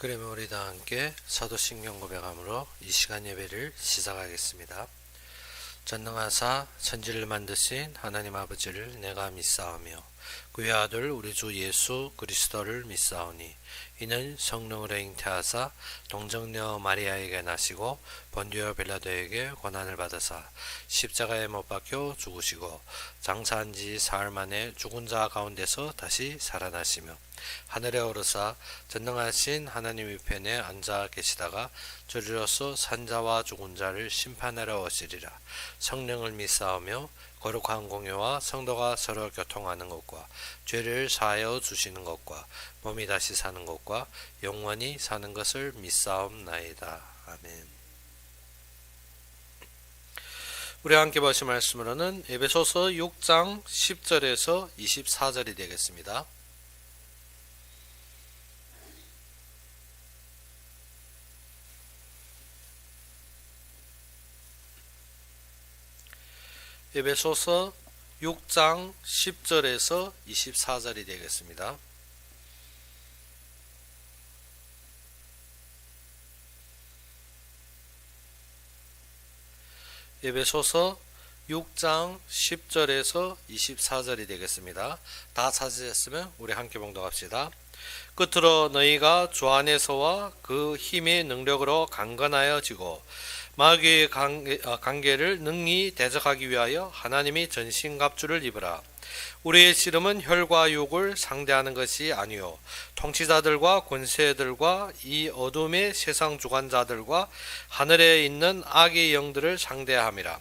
그러면 우리 다 함께 사도신경 고백함으로 이 시간 예배를 시작하겠습니다. 전능하사 천지를 만드신 하나님 아버지를 내가 믿사오며 그의 아들 우리 주 예수 그리스도를 믿사오니 이는 성령으로 잉태하사 동정녀 마리아에게 나시고 본디오 빌라도에게 고난을 받으사 십자가에 못 박혀 죽으시고 장사한 지 사흘 만에 죽은 자 가운데서 다시 살아나시며 하늘에 오르사 전능하신 하나님 우편에 앉아 계시다가 저리로서 산자와 죽은 자를 심판하러 오시리라. 성령을 믿사오며 거룩한 공유와 성도가 서로 교통하는 것과 죄를 사하여 주시는 것과 몸이 다시 사는 것과 영원히 사는 것을 믿사옵나이다. 아멘. 우리 함께 보실 말씀으로는 에베소서 6장 10절에서 24절이 되겠습니다. 에베소서 6장 10절에서 24절이 되겠습니다. 에베소서 6장 10절에서 24절이 되겠습니다. 다 찾으셨으면 우리 함께 봉독합시다. 끝으로 너희가 주 안에서와 그 힘의 능력으로 강건하여지고 마귀의 관계를 능히 대적하기 위하여 하나님이 전신갑주를 입으라. 우리의 씨름은 혈과 육을 상대하는 것이 아니요 통치자들과 권세들과 이 어둠의 세상 주관자들과 하늘에 있는 악의 영들을 상대함이라.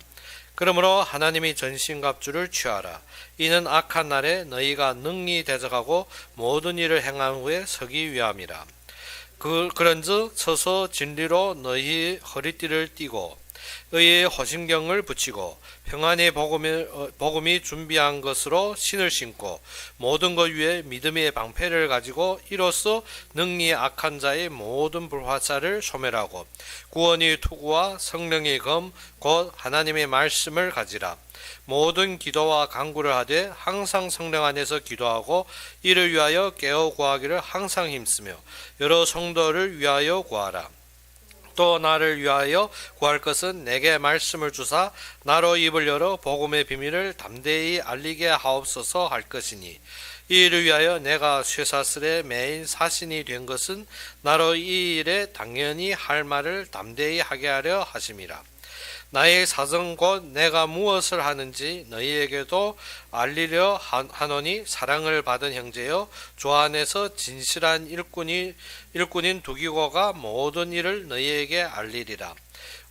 그러므로 하나님이 전신갑주를 취하라. 이는 악한 날에 너희가 능히 대적하고 모든 일을 행한 후에 서기 위함이라. 그런즉 서서 진리로 너희 허리띠를 띠고 의의 호신경을 붙이고 평안의 복음이 준비한 것으로 신을 신고 모든 것 위에 믿음의 방패를 가지고 이로써 능히 악한 자의 모든 불화살을 소멸하고 구원의 투구와 성령의 검 곧 하나님의 말씀을 가지라. 모든 기도와 간구를 하되 항상 성령 안에서 기도하고 이를 위하여 깨어 구하기를 항상 힘쓰며 여러 성도를 위하여 구하라. 또 나를 위하여 구할 것은 내게 말씀을 주사 나로 입을 열어 복음의 비밀을 담대히 알리게 하옵소서 할 것이니 이 일을 위하여 내가 쇠사슬에 매인 사신이 된 것은 나로 이 일에 당연히 할 말을 담대히 하게 하려 하심이라. 나의 사정 곧 내가 무엇을 하는지 너희에게도 알리려 하노니 사랑을 받은 형제여 주 안에서 진실한 일꾼인 두기고가 모든 일을 너희에게 알리리라.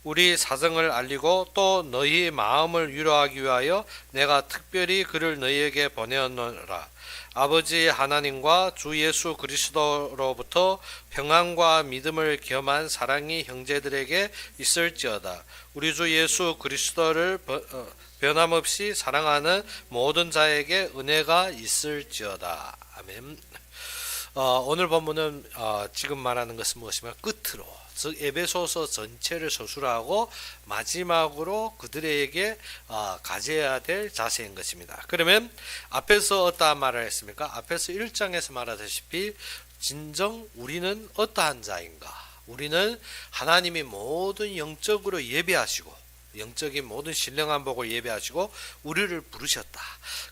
우리 사정을 알리고 또 너희 마음을 위로하기 위하여 내가 특별히 그를 너희에게 보내었노라. 아버지 하나님과 주 예수 그리스도로부터 평안과 믿음을 겸한 사랑이 형제들에게 있을지어다. 우리 주 예수 그리스도를 변함없이 사랑하는 모든 자에게 은혜가 있을지어다. 아멘. 오늘 본문은 지금 말하는 것은 무엇이면 끝으로 즉 에베소서 전체를 서술하고 마지막으로 그들에게 가져야 될 자세인 것입니다. 그러면 앞에서 어떠한 말을 했습니까? 앞에서 1장에서 말하다시피 진정 우리는 어떠한 자인가? 우리는 하나님이 모든 영적으로 예배하시고 영적인 모든 신령한 복을 예배하시고 우리를 부르셨다.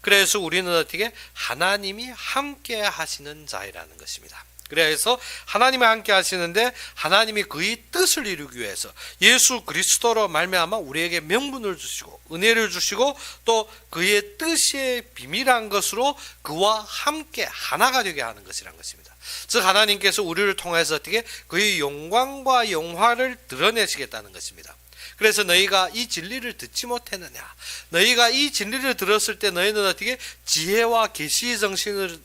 그래서 우리는 어떻게 하나님이 함께 하시는 자이라는 것입니다. 그래서 하나님이 함께 하시는데 하나님이 그의 뜻을 이루기 위해서 예수 그리스도로 말미암아 우리에게 명분을 주시고 은혜를 주시고 또 그의 뜻의 비밀한 것으로 그와 함께 하나가 되게 하는 것이란 것입니다. 즉 하나님께서 우리를 통해서 어떻게 그의 영광과 영화를 드러내시겠다는 것입니다. 그래서 너희가 이 진리를 듣지 못했느냐? 너희가 이 진리를 들었을 때 너희는 어떻게 지혜와 계시의 정신을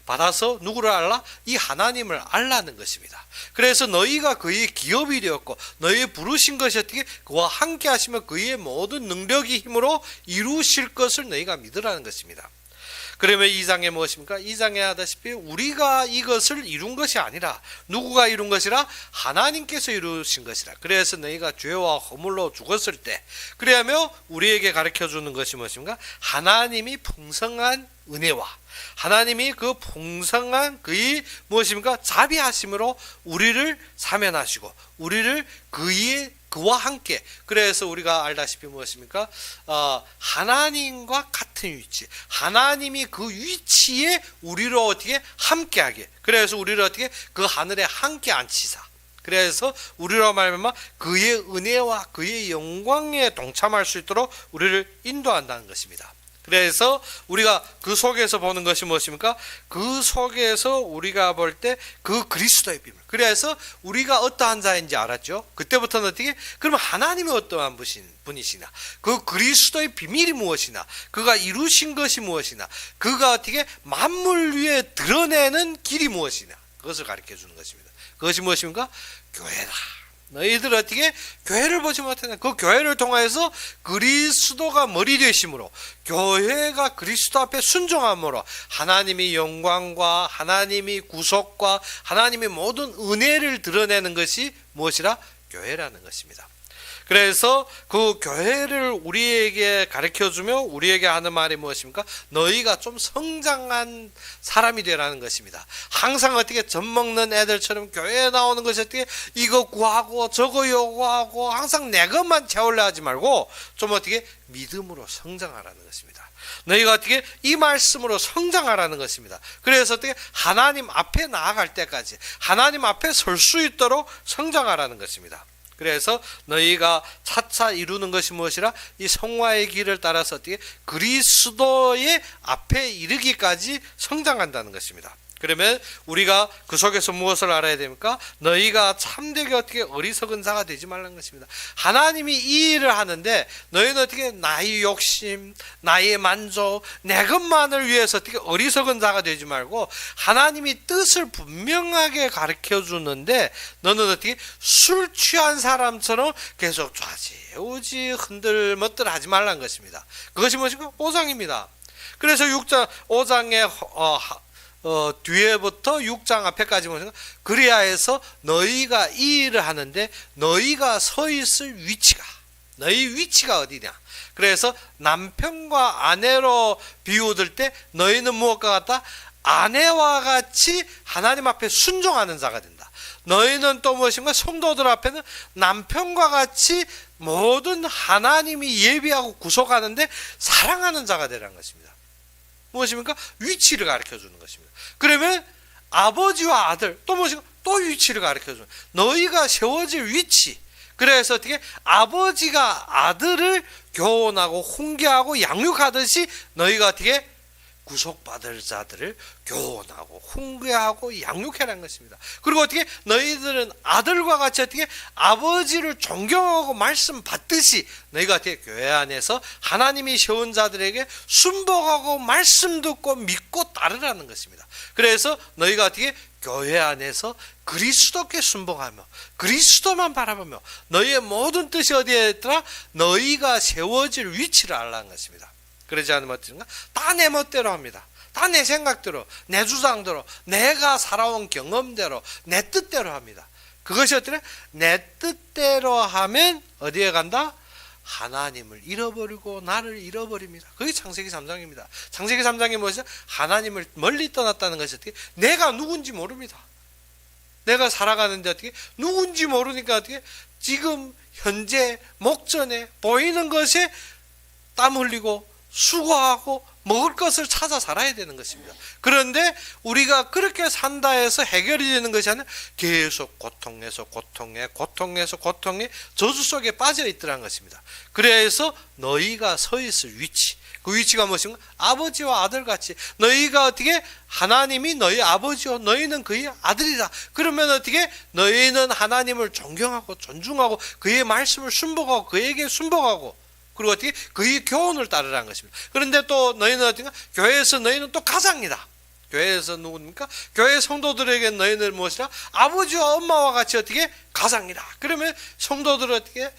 받아서 누구를 알라? 이 하나님을 알라는 것입니다. 그래서 너희가 그의 기업이 되었고 너희 부르신 것이 어떻게 그와 함께 하시면 그의 모든 능력의 힘으로 이루실 것을 너희가 믿으라는 것입니다. 그러면 2장에 무엇입니까? 2장에 하다시피 우리가 이것을 이룬 것이 아니라 누구가 이룬 것이라? 하나님께서 이루신 것이라. 그래서 너희가 죄와 허물로 죽었을 때 그래야며 우리에게 가르쳐주는 것이 무엇입니까? 하나님이 풍성한 은혜와 하나님이 그 풍성한 그의 무엇입니까? 자비하심으로 우리를 사면하시고 우리를 그와 함께, 그래서 우리가 알다시피 무엇입니까? 하나님과 같은 위치, 하나님이 그 위치에 우리를 어떻게 함께하게, 그래서 우리를 어떻게 그 하늘에 함께 앉히사, 그래서 우리로 말미암아 그의 은혜와 그의 영광에 동참할 수 있도록 우리를 인도한다는 것입니다. 그래서 우리가 그 속에서 보는 것이 무엇입니까? 그 속에서 우리가 볼 때 그 그리스도의 비밀. 그래서 우리가 어떠한 자인지 알았죠? 그때부터는 어떻게? 그러면 하나님이 어떠한 분이시나? 그 그리스도의 비밀이 무엇이나? 그가 이루신 것이 무엇이나? 그가 어떻게 만물 위에 드러내는 길이 무엇이나? 그것을 가르쳐 주는 것입니다. 그것이 무엇입니까? 교회다. 너희들 어떻게 교회를 보지 못했나? 그 교회를 통해서 그리스도가 머리 되심으로, 교회가 그리스도 앞에 순종함으로 하나님이 영광과 하나님이 구속과 하나님의 모든 은혜를 드러내는 것이 무엇이라? 교회라는 것입니다. 그래서 그 교회를 우리에게 가르쳐주며 우리에게 하는 말이 무엇입니까? 너희가 좀 성장한 사람이 되라는 것입니다. 항상 어떻게 젖먹는 애들처럼 교회에 나오는 것이 어떻게 이거 구하고 저거 요구하고 항상 내 것만 채우려 하지 말고 좀 어떻게 믿음으로 성장하라는 것입니다. 너희가 어떻게 이 말씀으로 성장하라는 것입니다. 그래서 어떻게 하나님 앞에 나아갈 때까지 하나님 앞에 설 수 있도록 성장하라는 것입니다. 그래서 너희가 차차 이루는 것이 무엇이라? 이 성화의 길을 따라서 어떻게 그리스도의 앞에 이르기까지 성장한다는 것입니다. 그러면 우리가 그 속에서 무엇을 알아야 됩니까? 너희가 참되게 어떻게 어리석은 자가 되지 말라는 것입니다. 하나님이 이 일을 하는데 너희는 어떻게 나의 욕심, 나의 만족, 내 것만을 위해서 어떻게 어리석은 자가 되지 말고 하나님이 뜻을 분명하게 가르쳐 주는데 너는 어떻게 술 취한 사람처럼 계속 좌지우지 흔들머들 하지 말라는 것입니다. 그것이 무엇인가? 5장입니다. 그래서 5장에 뒤에부터 6장 앞에까지 보니까 그래야 해서 너희가 이 일을 하는데 너희가 서 있을 위치가, 너희 위치가 어디냐? 그래서 남편과 아내로 비유될 때 너희는 무엇과 같다? 아내와 같이 하나님 앞에 순종하는 자가 된다. 너희는 또 무엇인가? 성도들 앞에는 남편과 같이 모든 하나님이 예비하고 구속하는데 사랑하는 자가 되라는 것입니다. 무엇입니까? 위치를 가르쳐 주는 것입니다. 그러면 아버지와 아들, 또 무엇인가? 또 위치를 가르쳐 주는, 너희가 세워질 위치. 그래서 어떻게 아버지가 아들을 교훈하고 훈계하고 양육하듯이 너희가 어떻게 구속받을 자들을 교훈하고 훈계하고 양육해라는 것입니다. 그리고 어떻게 너희들은 아들과 같이 어떻게 아버지를 존경하고 말씀 받듯이 너희가 어떻게 교회 안에서 하나님이 세운 자들에게 순복하고 말씀 듣고 믿고 따르라는 것입니다. 그래서 너희가 어떻게 교회 안에서 그리스도께 순복하며 그리스도만 바라보며 너희의 모든 뜻이 어디에 있더라? 너희가 세워질 위치를 알라는 것입니다. 그러지 않으면 어떻습니까? 다 내 멋대로 합니다. 다 내 생각대로, 내 주장대로, 내가 살아온 경험대로, 내 뜻대로 합니다. 그것이 어떻게? 내 뜻대로 하면 어디에 간다? 하나님을 잃어버리고 나를 잃어버립니다. 그게 창세기 3장입니다. 창세기 3장이 무엇이죠? 하나님을 멀리 떠났다는 것이 어떻게? 내가 누군지 모릅니다. 내가 살아가는데 어떻게? 누군지 모르니까 어떻게? 지금 현재 목전에 보이는 것에 땀 흘리고 수고하고 먹을 것을 찾아 살아야 되는 것입니다. 그런데 우리가 그렇게 산다 해서 해결이 되는 것이 아니라 계속 고통에서 고통에 저주 속에 빠져 있더라는 것입니다. 그래서 너희가 서 있을 위치, 그 위치가 무엇인가? 아버지와 아들같이 너희가 어떻게 하나님이 너희 아버지요 너희는 그의 아들이다. 그러면 어떻게 너희는 하나님을 존경하고 존중하고 그의 말씀을 순복하고 그에게 순복하고 그리고 어떻게 그의 교훈을 따르라는 것입니다. 그런데 또 너희는 어떻게 교회에서 너희는 또 가장이다. 교회에서 누굽니까? 교회 성도들에게 너희는 무엇이라? 아버지와 엄마와 같이 어떻게 가장이다. 그러면 성도들은 어떻게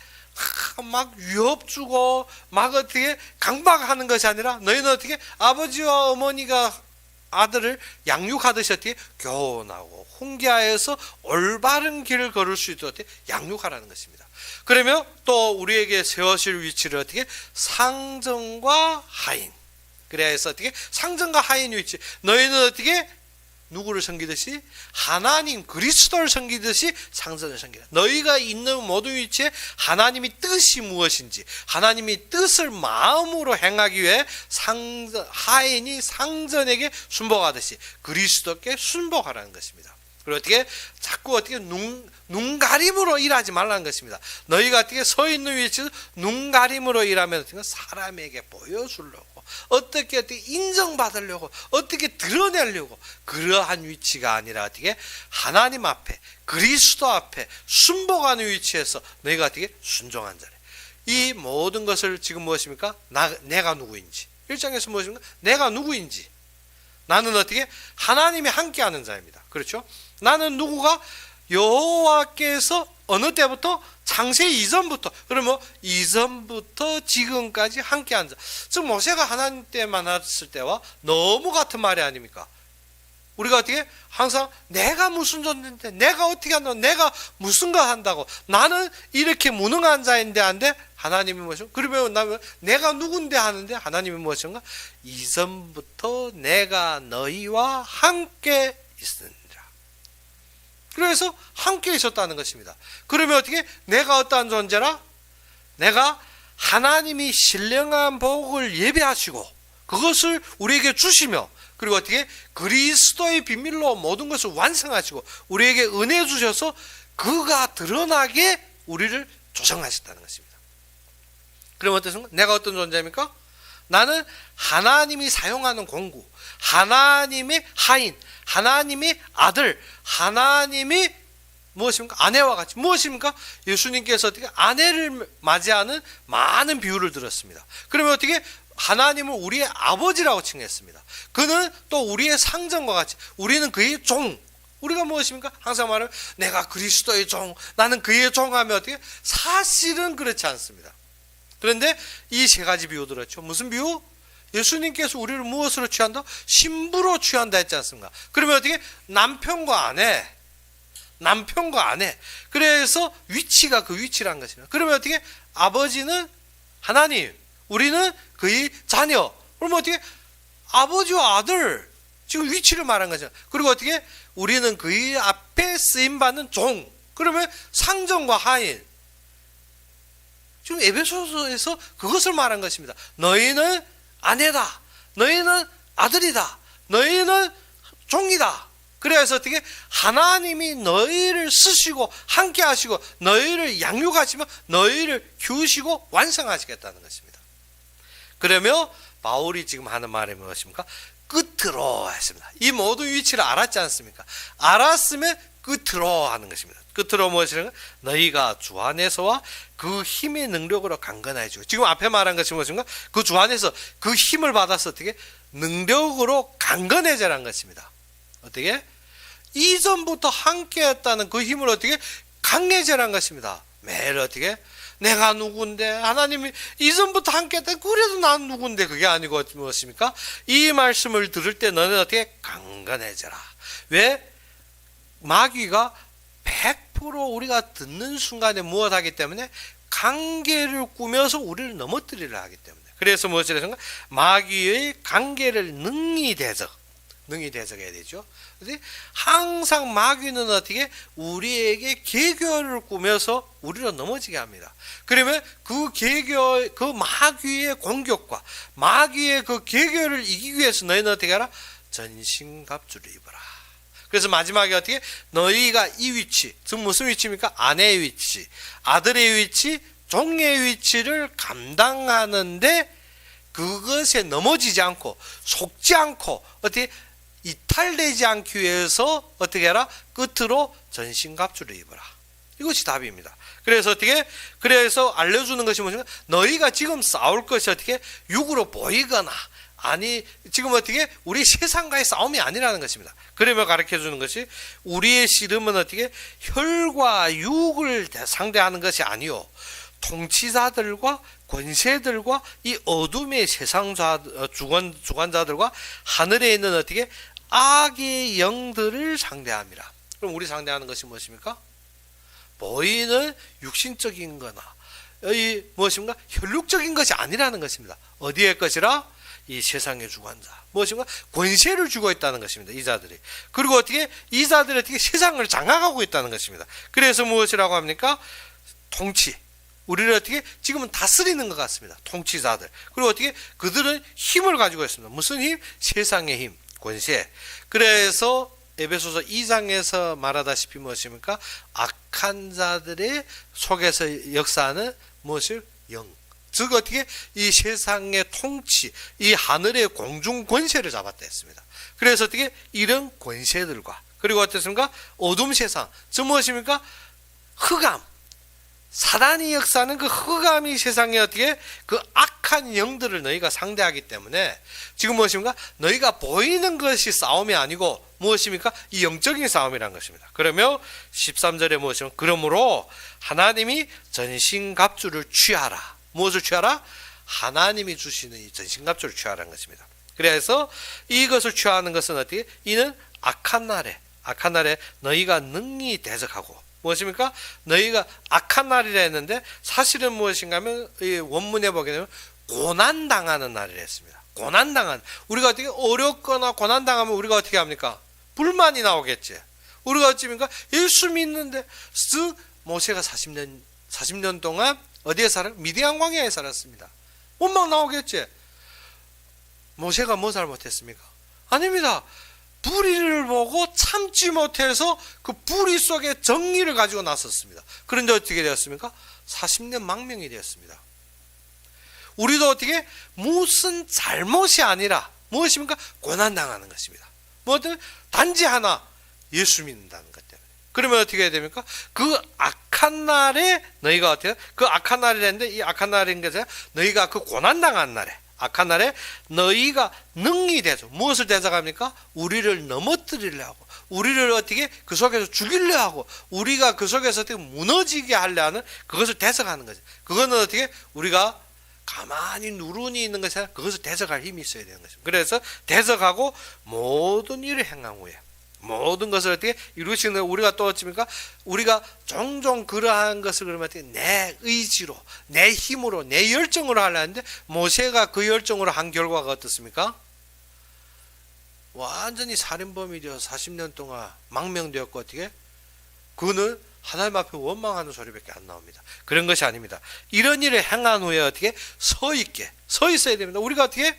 막 위협 주고 막 어떻게 강박하는 것이 아니라 너희는 어떻게 아버지와 어머니가 아들을 양육하듯이 어떻게 교훈하고 훈계하여서 올바른 길을 걸을 수 있도록 어떻게 양육하라는 것입니다. 그러면 또 우리에게 세워질 위치를 어떻게 상정과 하인. 그래서 어떻게 상전과 하인 위치. 너희는 어떻게 누구를 섬기듯이 하나님 그리스도를 섬기듯이 상전을 섬기라. 너희가 있는 모든 위치에 하나님이 뜻이 무엇인지 하나님이 뜻을 마음으로 행하기 위해 하인이 상전에게 순복하듯이 그리스도께 순복하라는 것입니다. 그리고 어떻게 자꾸 어떻게 눈가림으로 일하지 말라는 것입니다. 너희가 어떻게 서 있는 위치에서 눈가림으로 일하면 사람에게 보여주려고 어떻게 인정받으려고 어떻게 드러내려고 그러한 위치가 아니라 어떻게 하나님 앞에 그리스도 앞에 순복하는 위치에서 너희가 어떻게 순종한 자래. 이 모든 것을 지금 무엇입니까? 내가 누구인지 1장에서 무엇입니까? 내가 누구인지 나는 어떻게 하나님이 함께하는 자입니다. 그렇죠? 나는 누구가 여호와께서 어느 때부터 창세 이전부터 그러면 이전부터 지금까지 함께한 자. 즉 모세가 하나님 때 만났을 때와 너무 같은 말이 아닙니까? 우리가 어떻게 항상 내가 무슨 존재인데 내가 어떻게 한다고 내가 무슨 거 한다고 나는 이렇게 무능한 자인데 한데 하나님이 무엇인가? 그러면 내가 누군데 하는데 하나님이 무엇인가? 이전부터 내가 너희와 함께 있으니라. 그래서 함께 있었다는 것입니다. 그러면 어떻게 내가 어떠한 존재라? 내가 하나님이 신령한 복을 예배하시고 그것을 우리에게 주시며 그리고 어떻게 그리스도의 비밀로 모든 것을 완성하시고 우리에게 은혜 주셔서 그가 드러나게 우리를 조성하셨다는 것입니다. 그럼 어떻습니까? 내가 어떤 존재입니까? 나는 하나님이 사용하는 공구, 하나님의 하인, 하나님의 아들, 하나님이 무엇입니까? 아내와 같이 무엇입니까? 예수님께서 어떻게 아내를 맞이하는 많은 비유를 들었습니다. 그러면 어떻게 하나님을 우리의 아버지라고 칭했습니다. 그는 또 우리의 상전과 같이 우리는 그의 종. 우리가 무엇입니까? 항상 말하면 내가 그리스도의 종, 나는 그의 종하면 어떻게? 사실은 그렇지 않습니다. 그런데 이 세 가지 비유 들었죠. 무슨 비유? 예수님께서 우리를 무엇으로 취한다? 신부로 취한다 했지 않습니까? 그러면 어떻게? 남편과 아내. 그래서 위치가 그 위치란 것입니다. 그러면 어떻게? 아버지는 하나님, 우리는 그의 자녀. 그러면 어떻게? 아버지와 아들. 지금 위치를 말한 거죠. 그리고 어떻게? 우리는 그의 앞에 쓰임받는 종. 그러면 상전과 하인. 지금 에베소서에서 그것을 말한 것입니다. 너희는 아내다. 너희는 아들이다. 너희는 종이다. 그래서 어떻게 하나님이 너희를 쓰시고 함께 하시고 너희를 양육하시며 너희를 키우시고 완성하시겠다는 것입니다. 그러면 바울이 지금 하는 말이 무엇입니까? 끝으로 했습니다. 이 모든 위치를 알았지 않습니까? 알았으면 끝으로 하는 것입니다. 끝으로 무엇이냐? 너희가 주 안에서와 그 힘의 능력으로 강건해지고 지금 앞에 말한 것이 무엇인가? 그 주 안에서 그 힘을 받아서 어떻게? 능력으로 강건해져라는 것입니다. 어떻게? 이전부터 함께했다는 그 힘을 어떻게? 강해져라는 것입니다. 매일 어떻게? 내가 누군데 하나님이 이전부터 함께했다. 그래도 난 누군데 그게 아니고 무엇입니까? 이 말씀을 들을 때 너는 어떻게? 강건해져라. 왜? 마귀가 100% 우리가 듣는 순간에 무엇하기 때문에 관계를 꾸며서 우리를 넘어뜨리려 하기 때문에 그래서 무엇이라든가 마귀의 관계를 능히 대적해야 되죠. 항상 마귀는 어떻게 우리에게 계교를 꾸며서 우리로 넘어지게 합니다. 그러면 그 마귀의 공격과 마귀의 그 계교를 이기기 위해서 너희는 어떻게 하라? 전신갑주를 입어라. 그래서 마지막에 어떻게? 너희가 이 위치, 즉 무슨 위치입니까? 아내의 위치, 아들의 위치, 종의 위치를 감당하는데 그것에 넘어지지 않고 속지 않고 어떻게 이탈되지 않기 위해서 어떻게 해라? 끝으로 전신갑주를 입어라. 이것이 답입니다. 그래서 어떻게? 그래서 알려주는 것이 뭐냐면 너희가 지금 싸울 것이 어떻게? 육으로 보이거나 아니 지금 어떻게? 우리 세상과의 싸움이 아니라는 것입니다. 그러며 가르쳐주는 것이 우리의 씨름은 어떻게? 혈과 육을 상대하는 것이 아니요 통치자들과 권세들과 이 어둠의 세상 주관자들과 하늘에 있는 어떻게? 악의 영들을 상대합니다. 그럼 우리 상대하는 것이 무엇입니까? 보이는 육신적인 거나 무엇입니까? 혈육적인 것이 아니라는 것입니다. 어디의 것이라? 이 세상의 주관자 무엇인가 권세를 쥐고 있다는 것입니다. 이 자들이. 그리고 어떻게 이 자들이 어떻게 세상을 장악하고 있다는 것입니다. 그래서 무엇이라고 합니까? 통치. 우리를 어떻게 지금은 다스리는 것 같습니다. 통치자들. 그리고 어떻게 그들은 힘을 가지고 있습니다. 무슨 힘? 세상의 힘, 권세. 그래서 에베소서 2장에서 말하다시피 무엇입니까? 악한 자들의 속에서 역사하는 무엇을? 영. 즉 어떻게 이 세상의 통치, 이 하늘의 공중 권세를 잡았다 했습니다. 그래서 어떻게 이런 권세들과 그리고 어떻습니까? 어둠 세상. 즉 무엇입니까? 흑암. 사단이 역사하는 그 흑암이 세상에 어떻게 그 악한 영들을 너희가 상대하기 때문에 지금 무엇입니까? 너희가 보이는 것이 싸움이 아니고 무엇입니까? 이 영적인 싸움이라는 것입니다. 그러면 13절에 무엇입니까? 그러므로 하나님이 전신갑주를 취하라. 무엇을 취하라? 하나님이 주시는 이 전신갑주를 취하라는 것입니다. 그래서 이것을 취하는 것은 어떻게? 이는 악한 날에 너희가 능히 대적하고 무엇입니까? 너희가 악한 날이라 했는데 사실은 무엇인가 하면 이 원문에 보게 되면 고난당하는 날이라 했습니다. 고난당한. 우리가 어떻게 어렵거나 고난당하면 우리가 어떻게 합니까? 불만이 나오겠지. 우리가 어찌입니까? 예수 믿는데 쓱 모세가 40년 동안 어디에 미디안 광야에 살았습니다. 원망 나오겠지. 모세가 뭐 잘못했습니까? 아닙니다. 불의를 보고 참지 못해서 그 불의 속에 정의를 가지고 나섰습니다. 그런데 어떻게 되었습니까? 40년 망명이 되었습니다. 우리도 어떻게 무슨 잘못이 아니라 무엇입니까? 고난당하는 것입니다. 뭐든 단지 하나 예수 믿는다는 것 때문에. 그러면 어떻게 해야 됩니까? 그 악한 날에 너희가 어떻게 그 악한 날이랬는데 이 악한 날인 것은 너희가 그 고난당한 날에 악한 날에 너희가 능히 대적. 무엇을 대적합니까? 우리를 넘어뜨리려 하고 우리를 어떻게 그 속에서 죽이려 하고 우리가 그 속에서 어떻게 무너지게 하려 하는 그것을 대적하는 거죠. 그거는 어떻게 우리가 가만히 누르니 있는 것이 아니라 그것을 대적할 힘이 있어야 되는 것입니다. 그래서 대적하고 모든 일을 행한 후에 모든 것을 어떻게 이루시는 우리가 또 어찌입니까? 우리가 종종 그러한 것을 그러면 어떻게 내 의지로, 내 힘으로, 내 열정으로 하려는데 모세가 그 열정으로 한 결과가 어떻습니까? 완전히 살인범이 되어서 40년 동안 망명되었고 어떻게? 그는 하나님 앞에 원망하는 소리밖에 안 나옵니다. 그런 것이 아닙니다. 이런 일을 행한 후에 어떻게? 서 있어야 됩니다. 우리가 어떻게?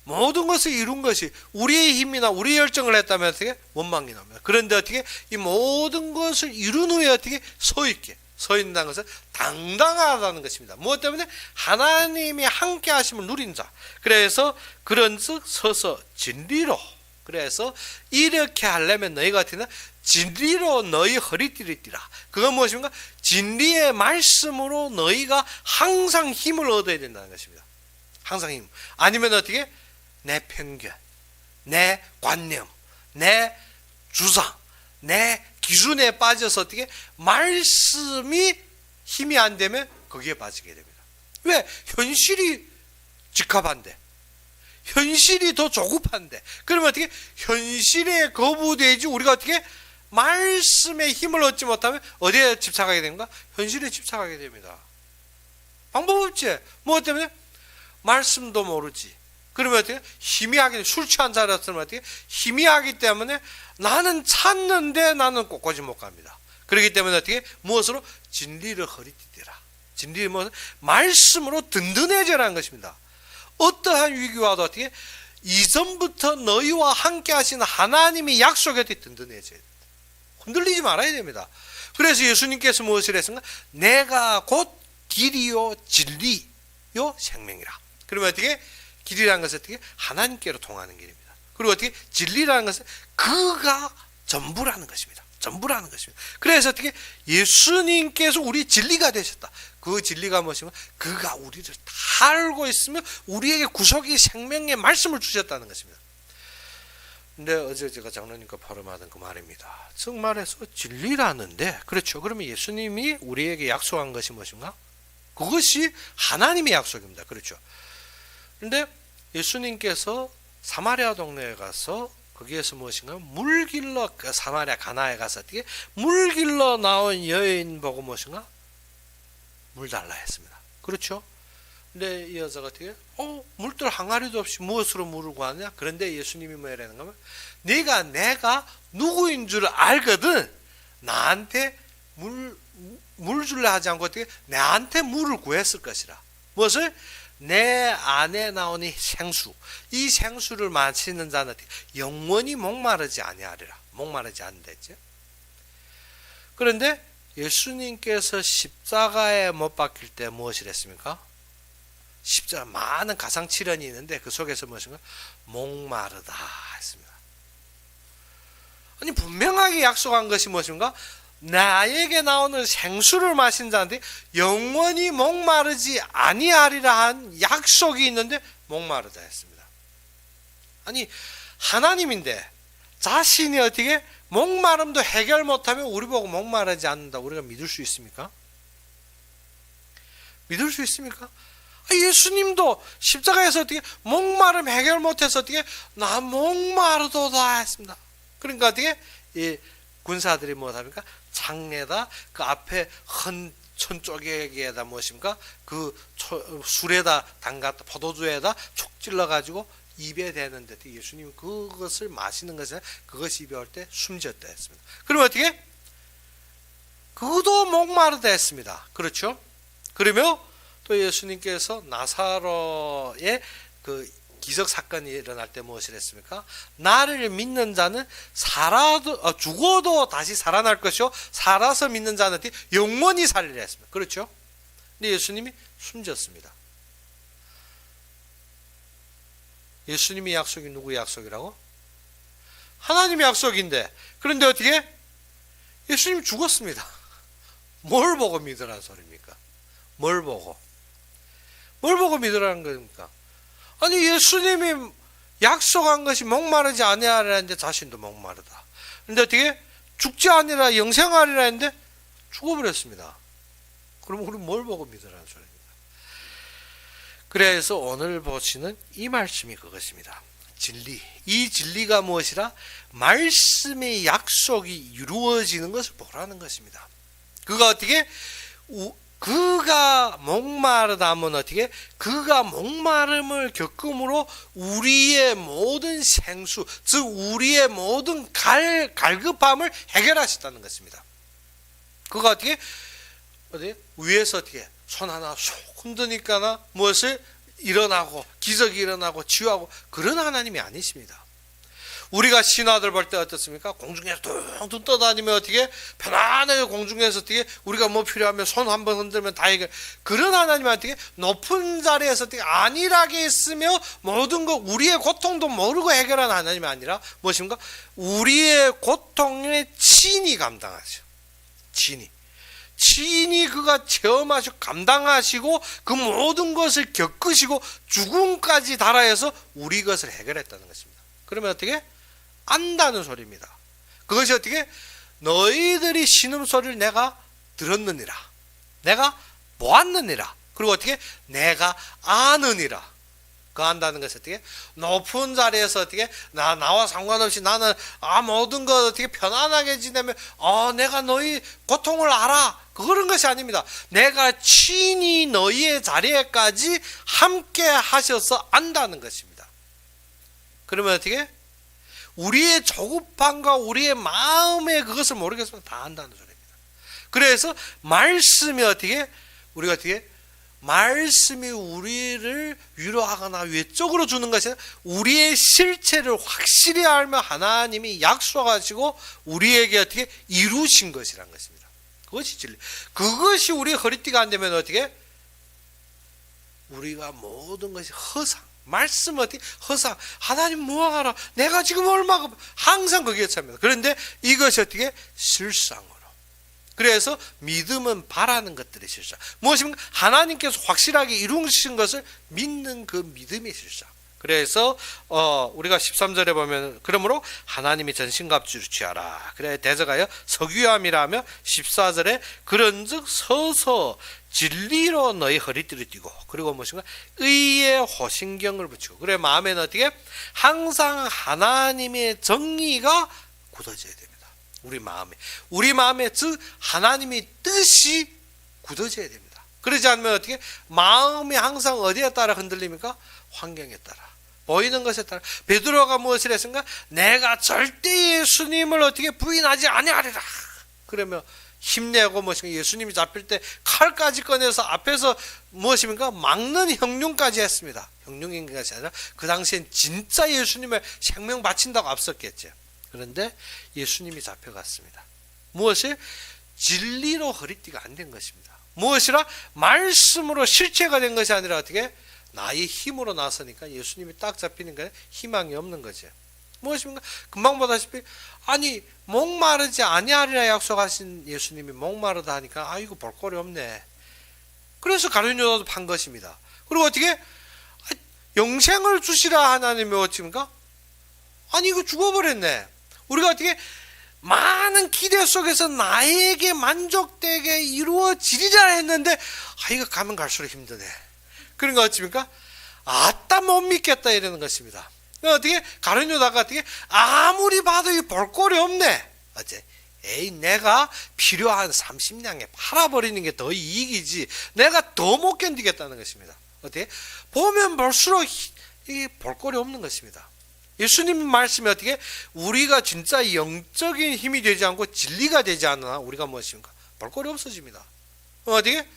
모든 것을 이룬 것이 우리의 힘이나 우리의 열정을 했다면 어떻게? 원망이 나옵니다. 그런데 어떻게? 이 모든 것을 이룬 후에 어떻게? 서 있는다는 것은 당당하다는 것입니다. 무엇 때문에? 하나님이 함께 하심을 누린 자. 그래서 그런즉 서서 진리로. 그래서 이렇게 하려면 너희가 어떻게? 진리로 너희 허리띠를 띠라. 그건 무엇입니까? 진리의 말씀으로 너희가 항상 힘을 얻어야 된다는 것입니다. 항상 힘. 아니면 어떻게? 내 편견, 내 관념, 내 주상, 내 기준에 빠져서 어떻게? 말씀이 힘이 안 되면 거기에 빠지게 됩니다. 왜? 현실이 직합한데. 현실이 더 조급한데. 그러면 어떻게? 현실에 거부되지 우리가 어떻게? 말씀의 힘을 얻지 못하면 어디에 집착하게 됩니까? 현실에 집착하게 됩니다. 방법 없지. 뭐 때문에? 말씀도 모르지. 그러면 어떻게? 희미하게 술 취한 자였으면 어떻게? 희미하기 때문에 나는 찾는데 나는 곳곳이 못 갑니다. 그렇기 때문에 어떻게? 무엇으로? 진리를 허리띠띠라. 진리를 무엇? 말씀으로 든든해져라는 것입니다. 어떠한 위기와 와도 어떻게? 이전부터 너희와 함께 하시는 하나님의 약속에 든든해져야 됩니다. 흔들리지 말아야 됩니다. 그래서 예수님께서 무엇을 했습니까? 내가 곧 길이요 진리요 생명이라. 그러면 어떻게? 길이라는 것은 어떻게? 하나님께로 통하는 길입니다. 그리고 어떻게? 진리라는 것은 그가 전부라는 것입니다. 전부라는 것입니다. 그래서 어떻게? 예수님께서 우리 진리가 되셨다. 그 진리가 무엇이면 그가 우리를 다 알고 있으며 우리에게 구속의 생명의 말씀을 주셨다는 것입니다. 근데 어제 제가 장로님과 발음하던 그 말입니다. 즉 말해서 진리라는데 그렇죠. 그러면 예수님이 우리에게 약속한 것이 무엇인가? 그것이 하나님의 약속입니다. 그렇죠. 근데 예수님께서 사마리아 동네에 가서 거기에서 무엇인가 물길러 사마리아 가나에 가서 어떻게 물길러 나온 여인 보고 무엇인가 물 달라 했습니다. 그렇죠. 근데 이 여자가 어떻게 물들 항아리도 없이 무엇으로 물을 구하느냐? 그런데 예수님이 뭐라는 거면 내가 누구인 줄 알거든 나한테 물 줄래 하지 않고 어떻게 나한테 물을 구했을 것이라. 무엇을? 내 안에 나오니 생수. 이 생수를 마시는 자는 영원히 목마르지 아니하리라. 목마르지 않는다 했죠. 그런데 예수님께서 십자가에 못 박힐 때 무엇을 했습니까? 십자가 많은 가상칠연이 있는데 그 속에서 무엇인가? 목마르다 했습니다. 아니 분명하게 약속한 것이 무엇인가? 나에게 나오는 생수를 마신 자한테 영원히 목마르지 아니하리라 한 약속이 있는데 목마르다 했습니다. 아니 하나님인데 자신이 어떻게 목마름도 해결 못하면 우리 보고 목마르지 않는다 우리가 믿을 수 있습니까? 믿을 수 있습니까? 예수님도 십자가에서 어떻게 목마름 해결 못해서 어떻게 나 목마르도다 했습니다. 그러니까 어떻게 이 군사들이 무엇합니까? 창에다 그 앞에 헌천 쪼개기에다 무엇입니까? 그 술에다 담갔다 포도주에다 촉 찔러 가지고 입에 대는데 예수님은 그것을 마시는 것에 그것이 입에 올 때 숨졌다 했습니다. 그러면 어떻게? 그도 목마르다 했습니다. 그렇죠? 그러며 또 예수님께서 나사로의 그 기적 사건이 일어날 때 무엇을 했습니까? 나를 믿는 자는 죽어도 다시 살아날 것이요 살아서 믿는 자는 영원히 살리라 했습니다. 그렇죠? 근데 예수님이 숨졌습니다. 예수님의 약속이 누구의 약속이라고? 하나님의 약속인데 그런데 어떻게? 예수님이 죽었습니다. 뭘 보고 믿으라는 소리입니까? 뭘 보고 믿으라는 겁니까? 아니 예수님이 약속한 것이 목마르지 아니하리라는데 자신도 목마르다. 그런데 어떻게? 죽지 아니라 영생하리라 했는데 죽어버렸습니다. 그럼 우리 뭘 보고 믿으라는 소리입니까? 그래서 오늘 보시는 이 말씀이 그것입니다. 진리. 이 진리가 무엇이라? 말씀의 약속이 이루어지는 것을 보라는 것입니다. 그가 어떻게? 그가 목마르다 하면 어떻게? 그가 목마름을 겪음으로 우리의 모든 생수, 즉 우리의 모든 갈급함을 해결하셨다는 것입니다. 그가 어떻게? 위에서 어떻게? 손 하나 쏙 흔드니까 무엇을? 일어나고 기적이 일어나고 치유하고 그런 하나님이 아니십니다. 우리가 신하들 볼 때 어떻습니까? 공중에서 둥둥 떠다니면 어떻게 편안하게 공중에서 어떻게 우리가 뭐 필요하면 손 한번 흔들면 다 해결. 그런 하나님은 어떻게 높은 자리에서 어떻게 안일하게 있으며 모든 것 우리의 고통도 모르고 해결하는 하나님이 아니라 무엇인가? 우리의 고통에 친히 감당하죠. 친히 그가 체험하시고 감당하시고 그 모든 것을 겪으시고 죽음까지 달아해서 우리 것을 해결했다는 것입니다. 그러면 어떻게? 안다는 소리입니다. 그것이 어떻게? 너희들이 신음소리를 내가 들었느니라. 내가 보았느니라. 그리고 어떻게? 내가 아느니라. 그 안다는 것이 어떻게? 높은 자리에서 어떻게? 나와 상관없이 나는 모든 것 어떻게 편안하게 지내면 내가 너희 고통을 알아. 그런 것이 아닙니다. 내가 친히 너희의 자리에까지 함께 하셔서 안다는 것입니다. 그러면 어떻게? 우리의 조급함과 우리의 마음의 그것을 모르겠으면 다 안다는 소리입니다. 그래서 말씀이 어떻게? 우리가 어떻게? 말씀이 우리를 위로하거나 외적으로 주는 것이 아니라 우리의 실체를 확실히 알며 하나님이 약속하시고 우리에게 어떻게 이루신 것이란 것입니다. 그것이 진리. 그것이 우리의 허리띠가 안 되면 어떻게? 우리가 모든 것이 허상. 말씀 어떻게? 허상. 하나님 뭐하라? 내가 지금 얼마가 항상 거기에 찹니다. 그런데 이것이 어떻게? 실상으로. 그래서 믿음은 바라는 것들의 실상. 무엇입니까? 하나님께서 확실하게 이루신 것을 믿는 그 믿음의 실상. 그래서 우리가 13절에 보면 그러므로 하나님이 전신갑주를 취하라. 그래 대저가요 서귀함이라며 14절에 그런즉 서서 진리로 너희 허리띠를 띠고 그리고 무엇인가 의의 호신경을 붙이고 그래 마음에는 어떻게 항상 하나님의 정의가 굳어져야 됩니다. 우리 마음에 즉 하나님의 뜻이 굳어져야 됩니다. 그러지 않으면 어떻게 마음이 항상 어디에 따라 흔들립니까? 환경에 따라, 보이는 것에 따라. 베드로가 무엇을 했습니까? 내가 절대 예수님을 어떻게 부인하지 아니하리라. 그러면 힘내고 무엇인가 예수님이 잡힐 때 칼까지 꺼내서 앞에서 무엇입니까? 막는 형용까지 했습니다. 형용인 것이 아니라 그 당시엔 진짜 예수님의 생명 바친다고 앞섰겠죠. 그런데 예수님이 잡혀갔습니다. 무엇이? 진리로 허리띠가 안 된 것입니다. 무엇이라? 말씀으로 실체가 된 것이 아니라 어떻게? 나의 힘으로 나서니까 예수님이 딱 잡히는 거예요. 희망이 없는 거죠. 무엇입니까? 금방 보다시피 아니 목마르지 아니하리라 약속하신 예수님이 목마르다 하니까 아이고 볼거리 없네. 그래서 가룟 유다도 판 것입니다. 그리고 어떻게? 영생을 주시라 하나님이 어찌입니까? 아니 이거 죽어버렸네. 우리가 어떻게 많은 기대 속에서 나에게 만족되게 이루어지리라 했는데 이거 가면 갈수록 힘드네. 그러니까 어찌입니까? 아따 못 믿겠다 이러는 것입니다. 어떻게? 가룟 유다가 어떻게? 아무리 봐도 이 볼거리 없네. 어째? 에이 내가 필요한 30냥에 팔아버리는 게 더 이익이지 내가 더 못 견디겠다는 것입니다. 어떻게? 보면 볼수록 이 볼거리 없는 것입니다. 예수님 말씀이 어떻게? 우리가 진짜 영적인 힘이 되지 않고 진리가 되지 않으나 우리가 무엇입니까? 볼거리 없어집니다. 어떻게?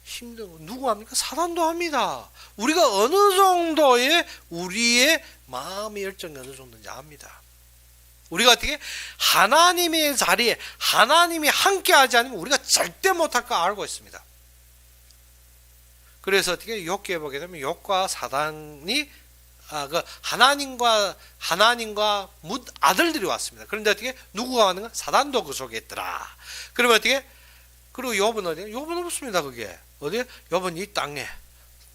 힘든 거 누구 합니까? 사단도 합니다. 우리가 어느 정도의 우리의 마음의 열정이 어느 정도인지 압니다. 우리가 어떻게? 하나님의 자리에 하나님이 함께하지 않으면 우리가 절대 못할 거 알고 있습니다. 그래서 어떻게? 욥기에 보게 되면 욥과 사단이 하나님과 아들들이 왔습니다. 그런데 어떻게? 누구가 왔는가? 사단도 그 속에 있더라. 그러면 어떻게? 그리고 욥은 어디에? 욥은 없습니다. 그게 어디에? 욥은 이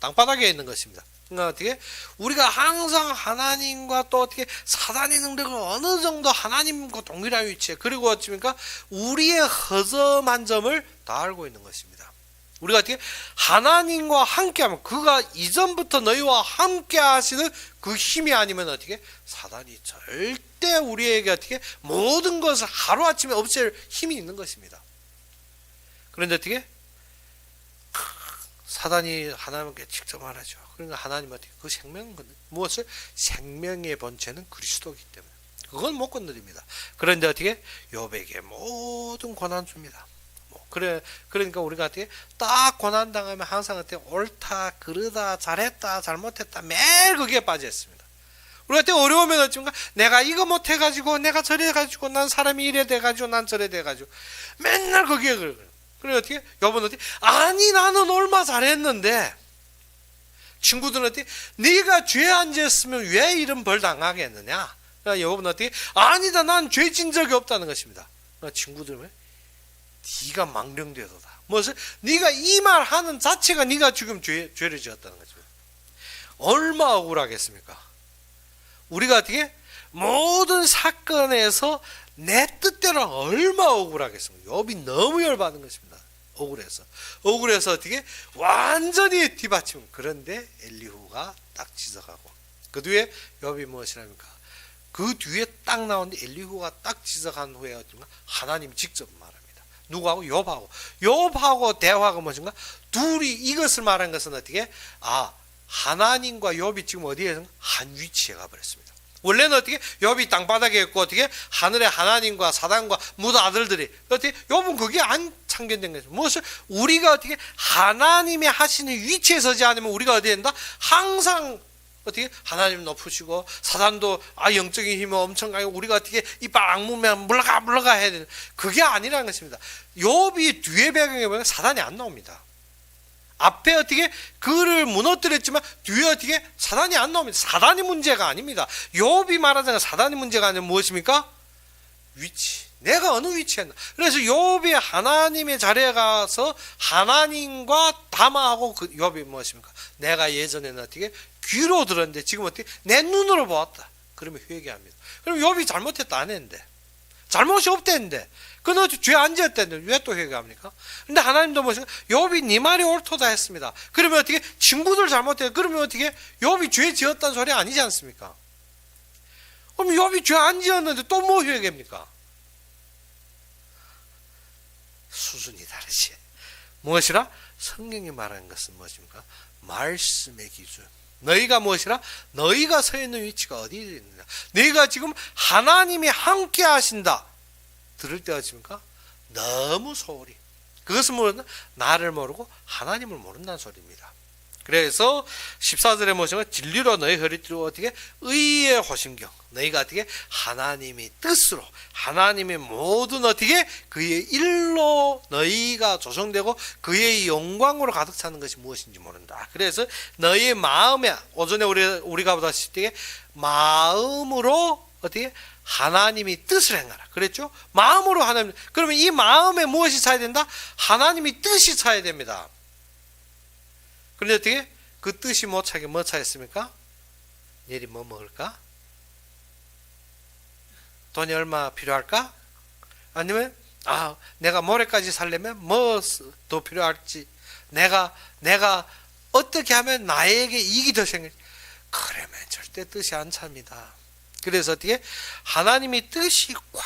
땅바닥에 있는 것입니다. 그러니까 어떻게? 우리가 항상 하나님과 또 어떻게 사단의 능력을 어느 정도 하나님과 동일한 위치에 그리고 어찌입니까? 우리의 허점한 점을 다 알고 있는 것입니다. 우리가 어떻게 하나님과 함께하면 그가 이전부터 너희와 함께 하시는 그 힘이 아니면 어떻게 사단이 절대 우리에게 어떻게 모든 것을 하루아침에 없앨 힘이 있는 것입니다. 그런데 어떻게 사단이 하나님께 직접 말하죠. 그러니까 하나님은 어떻게 그 생명은 무엇을? 생명의 본체는 그리스도이기 때문에 그건 못 건드립니다. 그런데 어떻게 욥에게 모든 고난 줍니다. 그러니까 우리가 어떻게 딱 고난 당하면 항상 어떻게 옳다, 그르다, 잘했다, 잘못했다 매일 거기에 빠져 있습니다. 우리가 어떻게 어려우면 어찌인가 내가 이거 못해가지고 내가 저래가지고 난 사람이 이래 돼가지고 난 저래 돼가지고 맨날 거기에 그래. 그래 어떻게 욥은 어떻게 아니 나는 얼마 잘했는데 친구들은 어떻게 네가 죄 안 지었으면 왜 이런 벌 당하겠느냐. 그러니까 욥은 어떻게 아니다 난 죄 진 적이 없다는 것입니다. 그러니까 친구들은 네가 망령되도다. 무엇을? 네가 이 말 하는 자체가 네가 지금 죄를 지었다는 거죠. 얼마 억울하겠습니까? 우리가 어떻게 모든 사건에서 내 뜻대로 얼마 억울하겠습니까? 욥이 너무 열받은 것입니다. 억울해서 어떻게 완전히 뒤받치면 그런데 엘리후가 딱 지적하고 그 뒤에 욥이 무엇이랍니까? 그 뒤에 딱 나오는데 엘리후가 딱 지적한 후에 어떤가 하나님이 직접 말합니다. 누구하고? 욥하고 대화가 무엇인가? 둘이 이것을 말한 것은 어떻게? 하나님과 욥이 지금 어디에 한 위치에 가버렸습니다. 원래는 어떻게? 욥이 땅바닥에 있고 어떻게? 하늘에 하나님과 사단과 모든 아들들이 어떻게? 욥은 그게 안 참견된 거죠. 무엇을? 우리가 어떻게? 하나님이 하시는 위치에 서지 않으면 우리가 어디에 된다? 항상 어떻게? 하나님 높으시고 사단도 영적인 힘이 엄청 강하고 우리가 어떻게 이빨 악물면 물러가 해야 되는 그게 아니라는 것입니다. 욥이 뒤에 배경에 보면 사단이 안 나옵니다. 앞에 어떻게 그를 무너뜨렸지만 뒤에 어떻게 사단이 안 나옵니다. 사단이 문제가 아닙니다. 욥이 말하자면 사단이 문제가 아니라 무엇입니까? 위치. 내가 어느 위치에 있나. 그래서 욥이 하나님의 자리에 가서 하나님과 담화하고 그 욥이 무엇입니까? 내가 예전에는 어떻게 귀로 들었는데 지금 어떻게 내 눈으로 보았다. 그러면 회개합니다. 그럼 욥이 잘못했다 안 했는데 잘못이 없댔는데 그는 죄 안 지었다는데 왜 또 회개합니까? 근데 하나님도 무엇인가? 욥이 네 말이 옳도다 했습니다. 그러면 어떻게 친구들 잘못해요? 그러면 어떻게 욥이 죄 지었다는 소리 아니지 않습니까? 그럼 욥이 죄 안 지었는데 또 뭐 회개입니까? 수준이 다르지. 무엇이라? 성경이 말하는 것은 무엇입니까? 말씀의 기준. 너희가 무엇이라? 너희가 서 있는 위치가 어디에 있느냐? 너희가 지금 하나님이 함께 하신다 들을 때 어떻습니까? 너무 소홀히. 그것은 뭐냐? 나를 모르고 하나님을 모른다는 소리입니다. 그래서 14절에 뭐냐면 진리로 너희 허리띠를 어떻게? 의의 호심경. 너희가 어떻게? 하나님의 뜻으로, 하나님의 모든 어떻게? 그의 일로 너희가 조성되고 그의 영광으로 가득 차는 것이 무엇인지 모른다. 그래서 너희의 마음에, 오전에 우리가 보다시피 마음으로 어떻게? 하나님의 뜻을 행하라. 그랬죠? 마음으로 하나님. 그러면 이 마음에 무엇이 차야 된다? 하나님의 뜻이 차야 됩니다. 그런데 어떻게? 그 뜻이 못 차게 뭐 차였습니까? 내일 뭐 먹을까? 돈이 얼마 필요할까? 아니면 내가 모레까지 살려면 뭐 더 필요할지, 내가 어떻게 하면 나에게 이익이 더 생길지, 그러면 절대 뜻이 안 찹니다. 그래서 어떻게? 하나님의 뜻이 꽉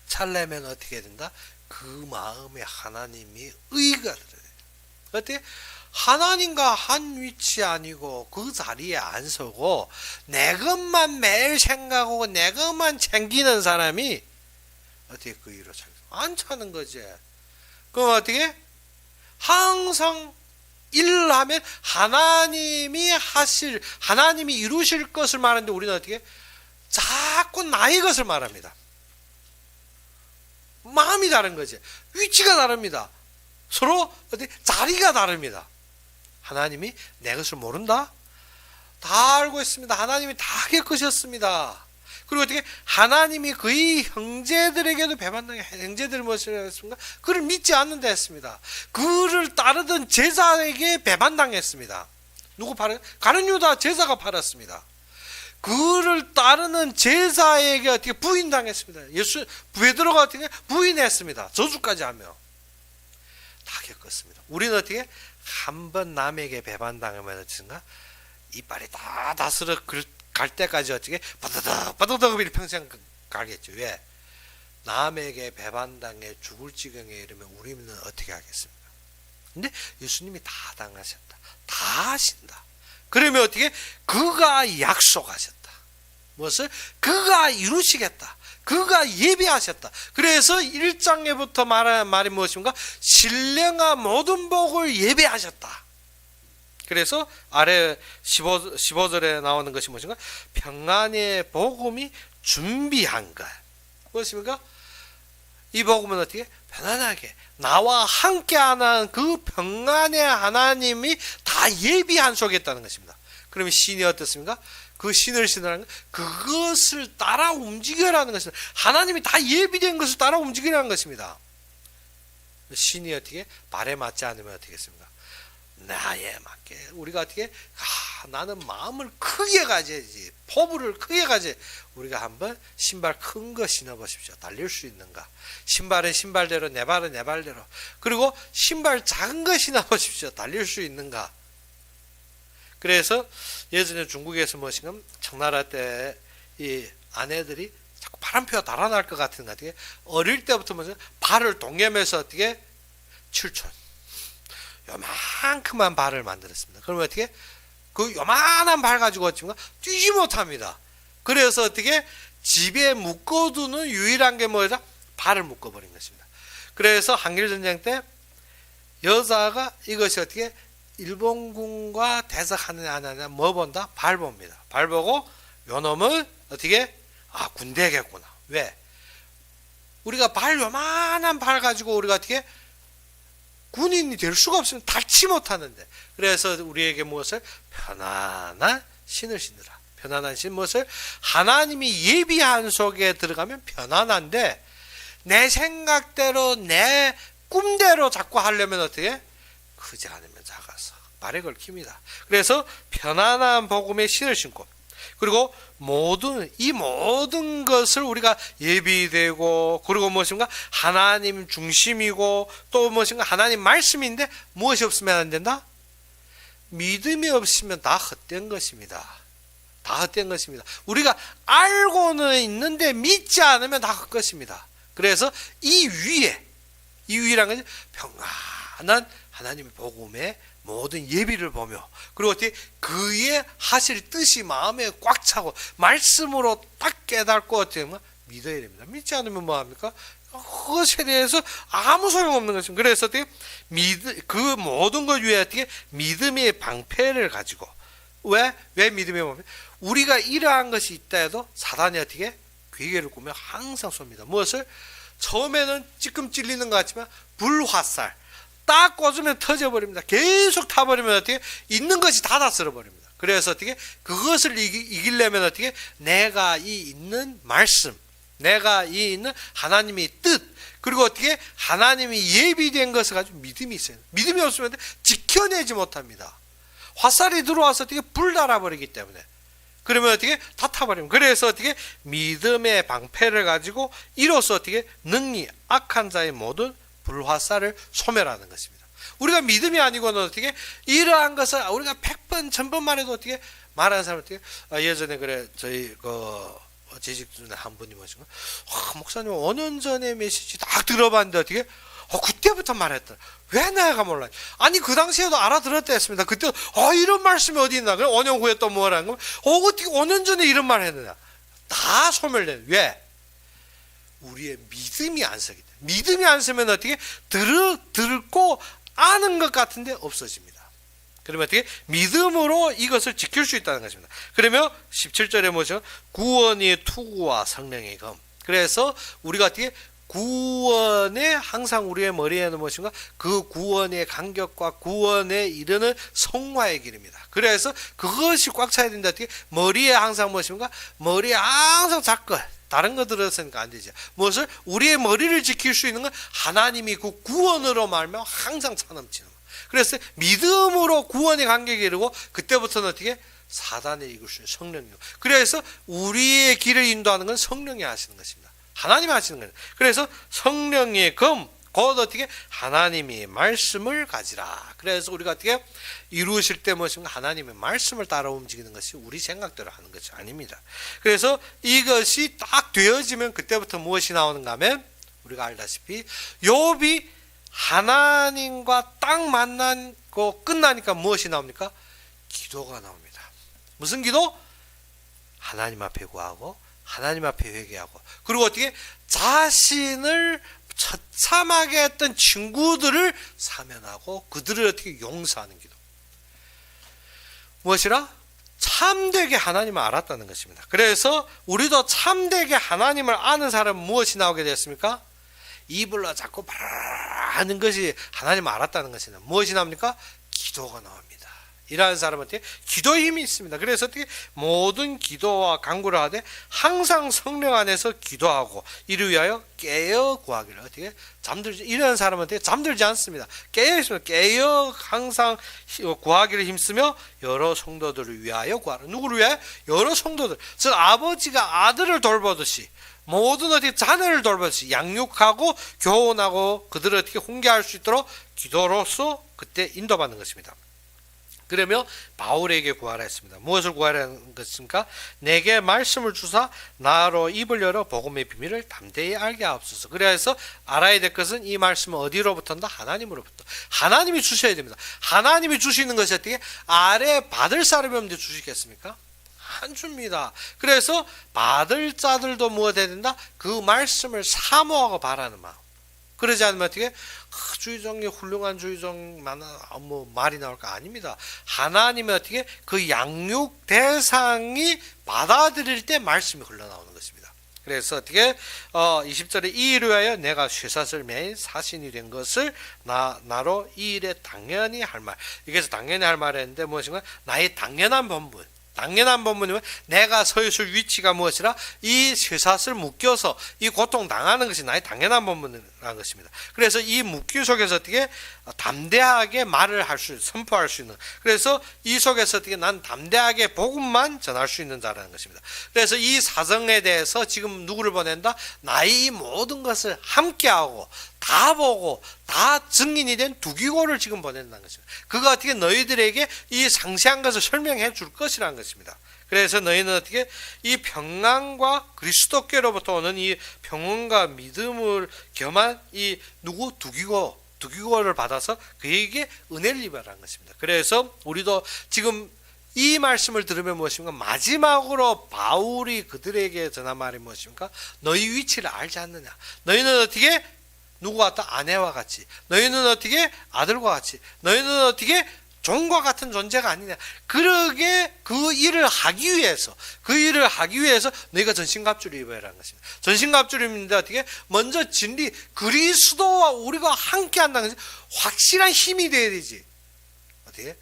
차려면 어떻게 된다? 그 마음에 하나님이 의가 들어야 돼요. 어떻게? 하나님과 한 위치 아니고 그 자리에 안 서고 내 것만 매일 생각하고 내 것만 챙기는 사람이 어떻게 그 일을 안 차는 거지. 그럼 어떻게? 항상 일을 하면 하나님이 이루실 것을 말하는데 우리는 어떻게? 자꾸 나의 것을 말합니다. 마음이 다른 거지. 위치가 다릅니다. 서로 어떻게? 자리가 다릅니다. 하나님이 내 것을 모른다? 다 알고 있습니다. 하나님이 다 겪으셨습니다. 그리고 어떻게? 하나님이 그의 형제들에게도 배반당해. 형제들이 무엇을 했습니까? 그를 믿지 않는다 했습니다. 그를 따르던 제자에게 배반당했습니다. 누구 팔아요? 가룟 유다 제자가 팔았습니다. 그를 따르는 제자에게 어떻게? 부인당했습니다. 베드로가 어떻게? 부인했습니다. 저주까지 하며 다 겪었습니다. 우리는 어떻게? 한번 남에게 배반당하면 어떻습니까? 이빨이 다 다스러 갈 때까지 어떻게? 바다닥 평생 가겠죠. 왜? 남에게 배반당해 죽을 지경에 이르면 우리는 어떻게 하겠습니까? 근데 예수님이 다 당하셨다. 다 하신다. 그러면 어떻게? 그가 약속하셨다. 무엇을? 그가 이루시겠다. 그가 예비하셨다. 그래서 1장에부터 말한 말이 무엇인가? 신령한 모든 복을 예비하셨다. 그래서 아래 15절에 나오는 것이 무엇인가? 평안의 복음이 준비한 것. 무엇입니까? 이 복음은 어떻게? 편안하게 나와 함께하는 그 평안의 하나님이 다 예비한 속에 있다는 것입니다. 그러면 신이 어떻습니까? 그 신을 신으라는 그것을 따라 움직여라는 것입니다. 하나님이 다 예비된 것을 따라 움직이라는 것입니다. 신이 어떻게? 발에 맞지 않으면 어떻게 했습니까? 나에 맞게 우리가 어떻게? 나는 마음을 크게 가져야지, 포부를 크게 가져. 우리가 한번 신발 큰 거 신어보십시오. 달릴 수 있는가? 신발은 신발대로, 내 발은 내 발대로. 그리고 신발 작은 거 신어보십시오. 달릴 수 있는가? 그래서 예전에 중국에서 무엇인가? 청나라 때 이 아내들이 자꾸 바람피가 달아날 것 같은 것 같아요. 어릴 때부터 무슨 발을 동여매서 어떻게? 7촌 요만큼만 발을 만들었습니다. 그러면 어떻게? 그 요만한 발 가지고 어찌면 뛰지 못합니다. 그래서 어떻게? 집에 묶어두는 유일한 게 뭐다? 발을 묶어버린 것입니다. 그래서 한길전쟁 때 여자가 이것이 어떻게? 일본군과 대적하느냐 안 하느냐 뭐 본다? 발 봅니다. 발 보고 요 놈은 어떻게? 군대겠구나. 왜? 우리가 발 요만한 발 가지고 우리가 어떻게? 군인이 될 수가 없으면 닳지 못하는데. 그래서 우리에게 무엇을? 편안한 신을 신으라. 편안한 신 무엇을? 하나님이 예비한 속에 들어가면 편안한데 내 생각대로 내 꿈대로 자꾸 하려면 어떻게? 크지 않으면 작아서 발에 걸힙니다. 그래서 편안한 복음의 신을 신고, 그리고 이 모든 것을 우리가 예비되고, 그리고 무엇인가? 하나님 중심이고, 또 무엇인가? 하나님 말씀인데 무엇이 없으면 안 된다? 믿음이 없으면 다 헛된 것입니다. 다 헛된 것입니다. 우리가 알고는 있는데 믿지 않으면 다 헛것입니다. 그래서 이 위라는 것이 평안한 하나님의 복음의 모든 예비를 보며 그리고 어떻게 그의 하실 뜻이 마음에 꽉 차고 말씀으로 딱 깨닫고 어떻게 하면 믿어야 됩니다. 믿지 않으면 뭐합니까? 그것에 대해서 아무 소용없는 것입니다. 그래서 어떻게 그 모든 것 위에 어떻게 믿음의 방패를 가지고 왜 믿음의 방패? 우리가 이러한 것이 있다 해도 사단이 어떻게 괴계를 꾸며 항상 쏩니다. 무엇을? 처음에는 찔끔 찔리는 것 같지만 불화살 딱 꽂으면 터져버립니다. 계속 타버리면 어떻게 있는 것이 다 쓸어버립니다. 그래서 어떻게 그것을 이기려면 어떻게 내가 이 있는 말씀, 내가 이 있는 하나님의 뜻, 그리고 어떻게 하나님이 예비된 것을 가지고 믿음이 있어요. 믿음이 없으면 지켜내지 못합니다. 화살이 들어와서 어떻게 불 달아버리기 때문에. 그러면 어떻게 다 타버립니다. 그래서 어떻게 믿음의 방패를 가지고 이로써 어떻게 능히 악한 자의 모든 불화살을 소멸하는 것입니다. 우리가 믿음이 아니고는 어떻게 이러한 것을 우리가 100번 1000번 말해도 어떻게 말하는 사람 어떻게 예전에 그래 저희 재직 중에 한 분이 뭐신가 목사님 5년 전에 메시지 딱 들어봤는데 어떻게 그때부터 말했더라. 왜 내가 몰라? 아니 그 당시에도 알아들었다 했습니다. 그때 이런 말씀이 어디 있나? 그럼 5년 후에 또 뭐라는 거면 어떻게 5년 전에 이런 말 했느냐? 다 소멸되는. 왜? 우리의 믿음이 안 서기 때문에. 믿음이 안 서면 어떻게 듣고 아는 것 같은데 없어집니다. 그러면 어떻게 믿음으로 이것을 지킬 수 있다는 것입니다. 그러면 17절에 뭐죠? 구원의 투구와 성령의 검. 그래서 우리가 어떻게 구원에 항상 우리의 머리에는 무엇인가? 그 구원의 간격과 구원에 이르는 성화의 길입니다. 그래서 그것이 꽉 차야 된다. 어떻게 머리에 항상 무엇인가? 머리에 항상 잡고 다른 거 들었으니까 안 되죠. 무엇을? 우리의 머리를 지킬 수 있는 건 하나님이 그 구원으로 말하면 항상 차넘치는 거. 그래서 믿음으로 구원의 간격이 이르고 그때부터는 어떻게? 사단에 이길 수 있는 성령이요. 그래서 우리의 길을 인도하는 건 성령이 하시는 것입니다. 하나님이 하시는 거예요. 그래서 성령의 검, 곧 어떻게 하나님의 말씀을 가지라. 그래서 우리가 어떻게 이루실 때 무엇인가 하나님의 말씀을 따라 움직이는 것이 우리 생각대로 하는 것이 아닙니다. 그래서 이것이 딱 되어지면 그때부터 무엇이 나오는가 하면 우리가 알다시피 욥이 하나님과 딱 만나고 끝나니까 무엇이 나옵니까? 기도가 나옵니다. 무슨 기도? 하나님 앞에 구하고 하나님 앞에 회개하고 그리고 어떻게 자신을 처참하게 했던 친구들을 사면하고 그들을 어떻게 용서하는 기도. 무엇이라? 참되게 하나님을 알았다는 것입니다. 그래서 우리도 참되게 하나님을 아는 사람은 무엇이 나오게 되었습니까? 입으로 자꾸 하는 것이 하나님을 알았다는 것입니다. 무엇이 나옵니까? 기도가 나옵니다. 이러한 사람한테 기도의 힘이 있습니다. 그래서 어떻게 모든 기도와 간구를 하되 항상 성령 안에서 기도하고 이를 위하여 깨어 구하기를 어떻게 잠들지 이런 사람한테 잠들지 않습니다. 깨어 있으면 깨어 항상 구하기를 힘쓰며 여러 성도들을 위하여 구하라. 누구를 위하여? 여러 성도들. 즉 아버지가 아들을 돌보듯이 모든 어떻게 자녀를 돌보듯이 양육하고 교훈하고 그들을 어떻게 훈계할 수 있도록 기도로서 그때 인도받는 것입니다. 그러며 바울에게 구하라 했습니다. 무엇을 구하라는 것입니까? 내게 말씀을 주사 나로 입을 열어 복음의 비밀을 담대히 알게 하옵소서. 그래서 알아야 될 것은 이 말씀은 어디로부터인가? 하나님으로부터. 하나님이 주셔야 됩니다. 하나님이 주시는 것이 어떻게 아래 받을 사람이 없는데 주시겠습니까? 안 줍니다. 그래서 받을 자들도 무엇 해야 된다? 그 말씀을 사모하고 바라는 마음. 그러지 않으면 어떻게 주의종이 훌륭한 주의종 말이 나올까? 아닙니다. 하나님의 어떻게 그 양육 대상이 받아들일 때 말씀이 흘러나오는 것입니다. 그래서 어떻게 20절에 이 일을 위하여 내가 쇠사슬 매인 사신이 된 것을 나로 이 일에 당연히 할 말. 여기서 당연히 할 말을 했는데 무엇인가? 나의 당연한 본분. 당연한 본분이면 내가 서 있을 위치가 무엇이라? 이 쇠사슬 묶여서 이 고통 당하는 것이 나의 당연한 본분이라는 것입니다. 그래서 이 묶임 속에서 어떻게 담대하게 말을 할 수, 선포할 수 있는. 그래서 이 속에서 어떻게 난 담대하게 복음만 전할 수 있는 자라는 것입니다. 그래서 이 사정에 대해서 지금 누구를 보낸다? 나의 이 모든 것을 함께하고 다 보고 다 증인이 된 두기고를 지금 보낸다는 것입니다. 그가 어떻게 너희들에게 이 상세한 것을 설명해 줄 것이라는 것입니다. 그래서 너희는 어떻게 이 평안과 그리스도께로부터 오는 이 평온과 믿음을 겸한 이 두기고 두기고를 받아서 그에게 은혜를 입으라는 것입니다. 그래서 우리도 지금 이 말씀을 들으면 무엇입니까? 마지막으로 바울이 그들에게 전한 말이 무엇입니까? 너희 위치를 알지 않느냐? 너희는 어떻게 누구와 같다? 아내와 같이. 너희는 어떻게 아들과 같이. 너희는 어떻게 종과 같은 존재가 아니냐. 그러게 그 일을 하기 위해서 너희가 전신갑주를 입어야 하는 것입니다. 전신갑주를 입는데 어떻게? 먼저 진리, 그리스도와 우리가 함께 한다는 것이 확실한 힘이 돼야 되지. 어떻게?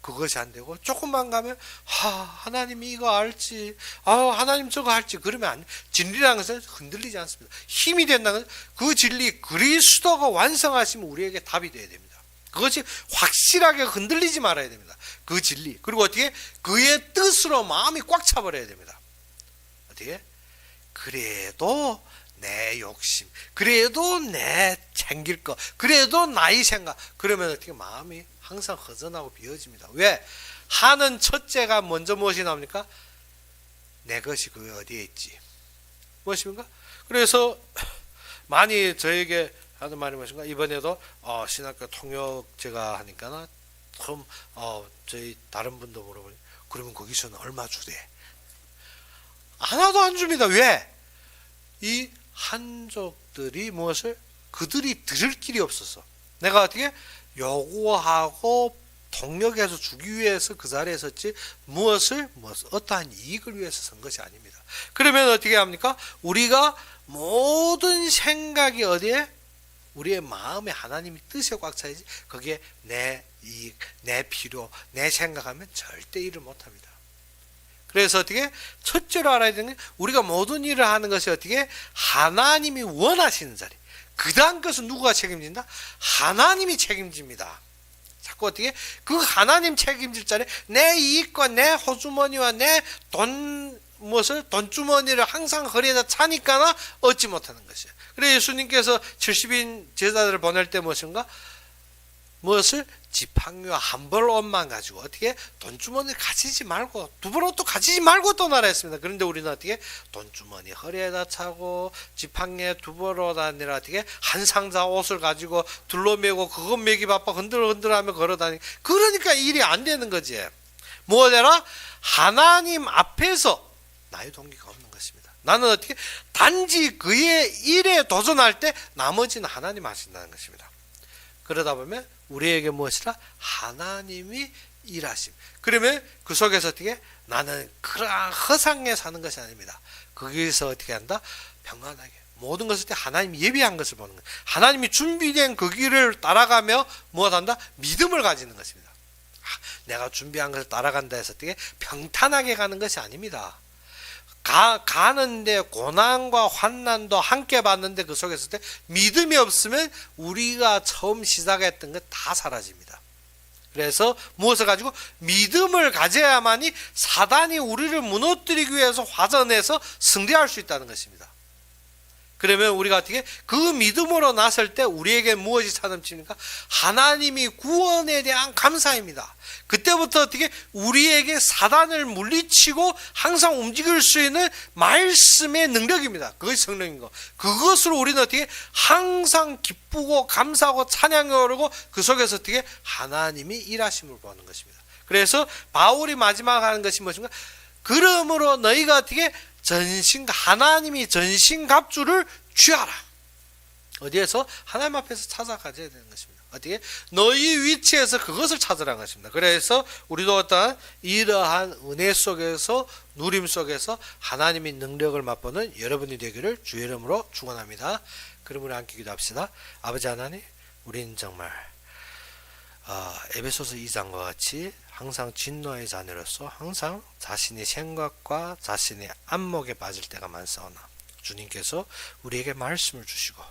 그것이 안 되고 조금만 가면 하나님이 이거 알지, 하나님 저거 알지, 그러면 안 돼. 진리라는 것은 흔들리지 않습니다. 힘이 된다는 것은 그 진리, 그리스도가 완성하시면 우리에게 답이 돼야 됩니다. 그것이 확실하게 흔들리지 말아야 됩니다. 그 진리. 그리고 어떻게? 그의 뜻으로 마음이 꽉 차버려야 됩니다. 어떻게? 그래도 내 욕심, 그래도 내 챙길 거, 그래도 나의 생각, 그러면 어떻게? 마음이 항상 허전하고 비어집니다. 왜? 하는 첫째가 먼저 무엇이 나옵니까? 내 것이 그 어디에 있지? 무엇입니까? 그래서 많이 저에게 하는 말이 무엇인가? 이번에도 신학교 통역 제가 하니까 좀 저희 다른 분도 물어보니, 그러면 거기서는 얼마 주대? 하나도 안 줍니다. 왜? 이 한족들이 무엇을? 그들이 들을 길이 없어서 내가 어떻게 요구하고 동력해서 주기 위해서 그 자리에 섰지 무엇을 어떠한 이익을 위해서 선 것이 아닙니다. 그러면 어떻게 합니까? 우리가 모든 생각이 어디에? 우리의 마음에 하나님의 뜻에 꽉 차야지 거기에 내 이익, 내 필요, 내 생각하면 절대 일을 못합니다. 그래서 어떻게? 첫째로 알아야 되는 게 우리가 모든 일을 하는 것이 어떻게? 하나님이 원하시는 자리. 그 다음 것은 누구가 책임진다? 하나님이 책임집니다. 자꾸 어떻게? 그 하나님 책임질 자리에 내 이익과 내 호주머니와 내 돈주머니를 항상 허리에다 차니까 얻지 못하는 것이에요. 그래서 예수님께서 70인 제자들을 보낼 때 무엇인가? 무엇을? 지팡이와 한 벌 옷만 가지고 어떻게? 돈주머니를 가지지 말고 두 벌 옷도 가지지 말고 떠나라 했습니다. 그런데 우리는 어떻게? 돈주머니 허리에다 차고 지팡이에 두 벌 옷 아니라 어떻게? 한 상자 옷을 가지고 둘러매고 그것 매기 바빠 흔들흔들하며 걸어다니고, 그러니까 일이 안 되는 거지. 뭐하라? 하나님 앞에서 나의 동기가 없는 것입니다. 나는 어떻게? 단지 그의 일에 도전할 때 나머지는 하나님 하신다는 것입니다. 그러다 보면 우리에게 무엇이라? 하나님이 일하심. 그러면 그 속에서 어떻게? 나는 그러한 허상에 사는 것이 아닙니다. 거기서 어떻게 한다? 평안하게 모든 것을 때 하나님이 예비한 것을 보는 거예요. 하나님이 준비된 그 길을 따라가며 무엇한다? 믿음을 가지는 것입니다. 내가 준비한 것을 따라간다 해서 어떻게? 평탄하게 가는 것이 아닙니다. 가는데 고난과 환난도 함께 받는데 그 속에서 믿음이 없으면 우리가 처음 시작했던 것 다 사라집니다. 그래서 무엇을 가지고? 믿음을 가져야만이 사단이 우리를 무너뜨리기 위해서 화전해서 승리할 수 있다는 것입니다. 그러면 우리가 어떻게? 그 믿음으로 나설 때 우리에게 무엇이 차넘칩니까? 하나님이 구원에 대한 감사입니다. 그때부터 어떻게? 우리에게 사단을 물리치고 항상 움직일 수 있는 말씀의 능력입니다. 그것이 성령인 거. 그것으로 우리는 어떻게? 항상 기쁘고 감사하고 찬양이 오르고 그 속에서 어떻게? 하나님이 일하심을 보는 것입니다. 그래서 바울이 마지막 하는 것이 무엇인가? 그러므로 너희가 어떻게? 하나님이 전신갑주를 취하라. 어디에서? 하나님 앞에서 찾아 가져야 되는 것입니다. 어떻게? 너희 위치에서 그것을 찾으라는 것입니다. 그래서 우리도 어떠한 이러한 은혜 속에서 누림 속에서 하나님의 능력을 맛보는 여러분이 되기를 주의 이름으로 축원합니다. 그럼 우리 함께 기도합시다. 아버지 하나님, 우리는 정말 에베소서 2장과 같이 항상 진노의 자녀로서 항상 자신의 생각과 자신의 안목에 빠질 때가 많사오나 주님께서 우리에게 말씀을 주시고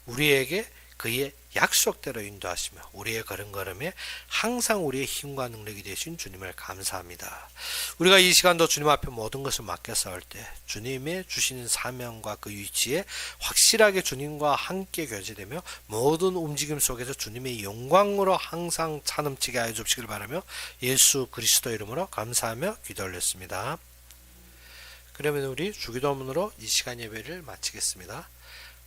우리에게 그의 약속대로 인도하시며 우리의 걸음걸음에 항상 우리의 힘과 능력이 되신 주님을 감사합니다. 우리가 이 시간도 주님 앞에 모든 것을 맡겨 싸울 때 주님의 주시는 사명과 그 위치에 확실하게 주님과 함께 교제되며 모든 움직임 속에서 주님의 영광으로 항상 차넘치게 하여 주시길 바라며 예수 그리스도 이름으로 감사하며 기도 올렸습니다. 그러면 우리 주기도문으로 이 시간 예배를 마치겠습니다.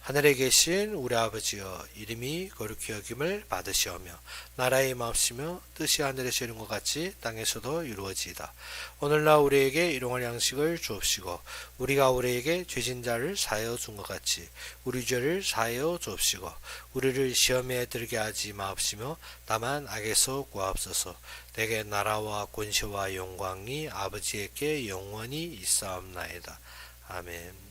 하늘에 계신 우리 아버지여, 이름이 거룩히 여김을 받으시오며 나라의 마옵시며 뜻이 하늘에서 이룬 것 같이 땅에서도 이루어지이다. 오늘날 우리에게 일용할 양식을 주옵시고 우리가 우리에게 죄진 자를 사하여 준 것 같이 우리 죄를 사하여 주옵시고 우리를 시험에 들게 하지 마옵시며 다만 악에서 구하옵소서. 내게 나라와 권세와 영광이 아버지에게 영원히 있사옵나이다. 아멘.